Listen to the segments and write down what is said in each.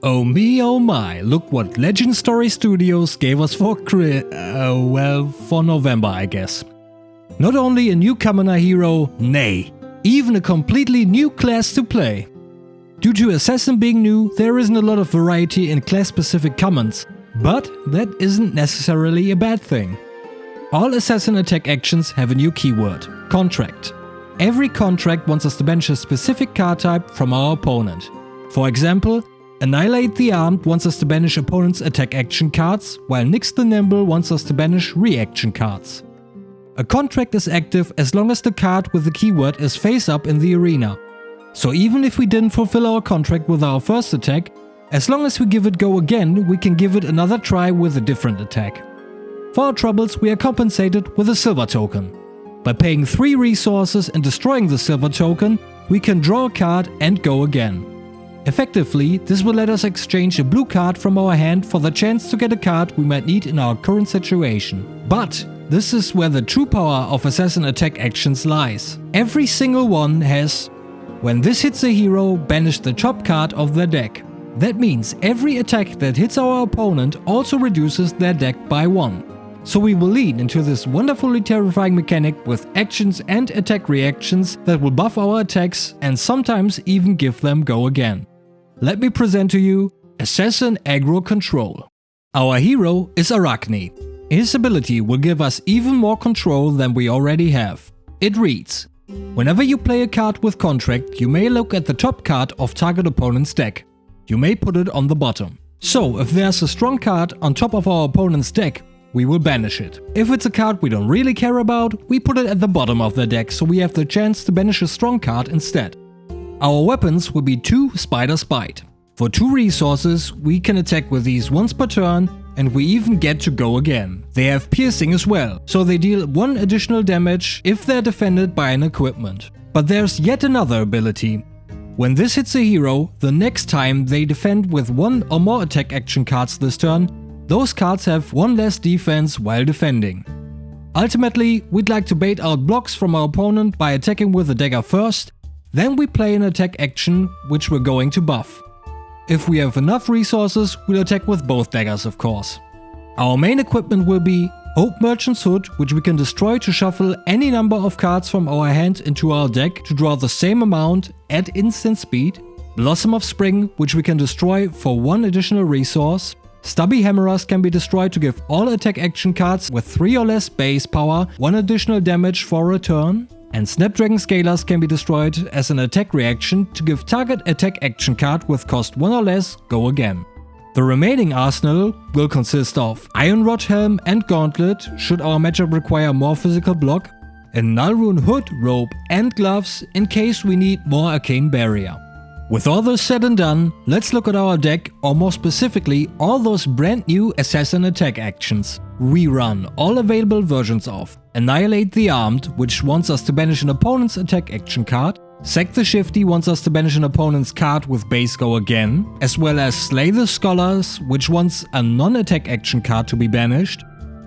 Oh me, oh my, look what Legend Story Studios gave us for for November, I guess. Not only a new Kamina hero, nay, even a completely new class to play. Due to Assassin being new, there isn't a lot of variety in class-specific commons, but that isn't necessarily a bad thing. All Assassin attack actions have a new keyword, contract. Every contract wants us to banish a specific card type from our opponent. For example, Annihilate the Armed wants us to banish opponent's attack action cards, while Nyx the Nimble wants us to banish reaction cards. A contract is active as long as the card with the keyword is face up in the arena. So even if we didn't fulfill our contract with our first attack, as long as we give it go again, we can give it another try with a different attack. For our troubles, we are compensated with a silver token. By paying 3 resources and destroying the silver token, we can draw a card and go again. Effectively, this will let us exchange a blue card from our hand for the chance to get a card we might need in our current situation. But this is where the true power of Assassin attack actions lies. Every single one has, when this hits a hero, banish the top card of their deck. That means every attack that hits our opponent also reduces their deck by 1. So we will lean into this wonderfully terrifying mechanic with actions and attack reactions that will buff our attacks and sometimes even give them go again. Let me present to you Assassin Aggro Control. Our hero is Arakni. His ability will give us even more control than we already have. It reads: whenever you play a card with contract, you may look at the top card of target opponent's deck. You may put it on the bottom. So if there's a strong card on top of our opponent's deck, we will banish it. If it's a card we don't really care about, we put it at the bottom of the deck so we have the chance to banish a strong card instead. Our weapons will be 2 Spider's Bite. For 2 resources, we can attack with these once per turn, and we even get to go again. They have piercing as well, so they deal 1 additional damage if they're defended by an equipment. But there's yet another ability. When this hits a hero, the next time they defend with 1 or more attack action cards this turn, those cards have 1 less defense while defending. Ultimately, we'd like to bait out blocks from our opponent by attacking with a dagger first, then we play an attack action which we're going to buff. If we have enough resources, we'll attack with both daggers, of course. Our main equipment will be Oak Merchant's Hood, which we can destroy to shuffle any number of cards from our hand into our deck to draw the same amount at instant speed. Blossom of Spring, which we can destroy for 1 additional resource. Stubby Hammerers can be destroyed to give all attack action cards with 3 or less base power 1 additional damage for a turn. And Snapdragon Scalers can be destroyed as an attack reaction to give target attack action card with cost 1 or less go again. The remaining arsenal will consist of Iron Rod Helm and Gauntlet should our matchup require more physical block, a Nullrune Hood, Robe and Gloves in case we need more Arcane Barrier. With all this said and done, let's look at our deck, or more specifically all those brand new Assassin attack actions. We run all available versions of Annihilate the Armed, which wants us to banish an opponent's attack action card. Sack the Shifty wants us to banish an opponent's card with base go again, as well as Slay the Scholars, which wants a non-attack action card to be banished.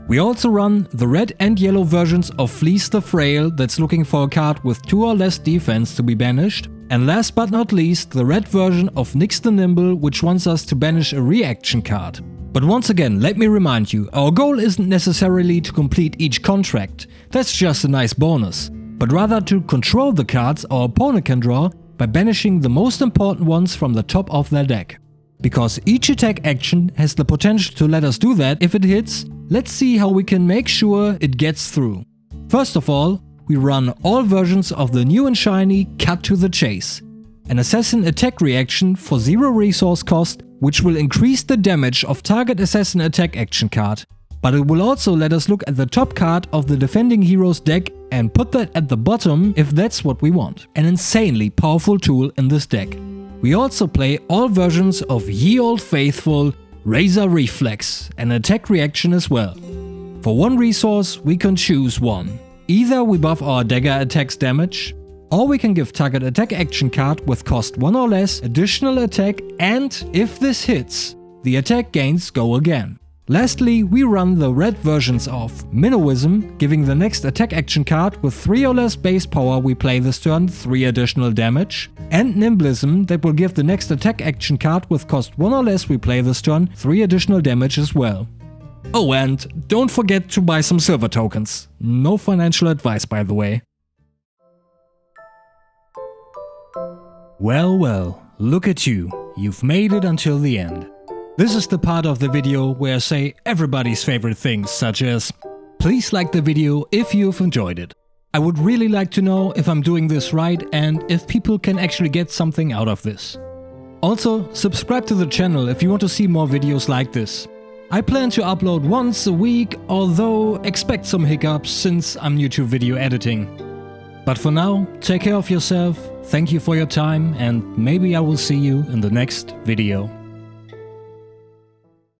We also run the red and yellow versions of Fleece the Frail that's looking for a card with 2 or less defense to be banished. And last but not least, the red version of Nyx the Nimble, which wants us to banish a reaction card. But once again, let me remind you, our goal isn't necessarily to complete each contract, that's just a nice bonus, but rather to control the cards our opponent can draw by banishing the most important ones from the top of their deck. Because each attack action has the potential to let us do that if it hits, let's see how we can make sure it gets through. First of all, we run all versions of the new and shiny Cut to the Chase, an Assassin attack reaction for 0 resource cost, which will increase the damage of target Assassin attack action card, but it will also let us look at the top card of the defending hero's deck and put that at the bottom if that's what we want. An insanely powerful tool in this deck. We also play all versions of Ye Old Faithful Razor Reflex, an attack reaction as well. For 1 resource, we can choose 1. Either we buff our dagger attack's damage, or we can give target attack action card with cost 1 or less additional attack, and if this hits, the attack gains go again. Lastly, we run the red versions of Minnowism, giving the next attack action card with 3 or less base power we play this turn 3 additional damage, and Nimblism that will give the next attack action card with cost 1 or less we play this turn 3 additional damage as well. Oh, and don't forget to buy some silver tokens. No financial advice, by the way. Well, look at you. You've made it until the end. This is the part of the video where I say everybody's favorite things, such as please like the video if you've enjoyed it. I would really like to know if I'm doing this right and if people can actually get something out of this. Also, subscribe to the channel if you want to see more videos like this. I plan to upload once a week, although expect some hiccups since I'm new to video editing. But for now, take care of yourself, thank you for your time, and maybe I will see you in the next video.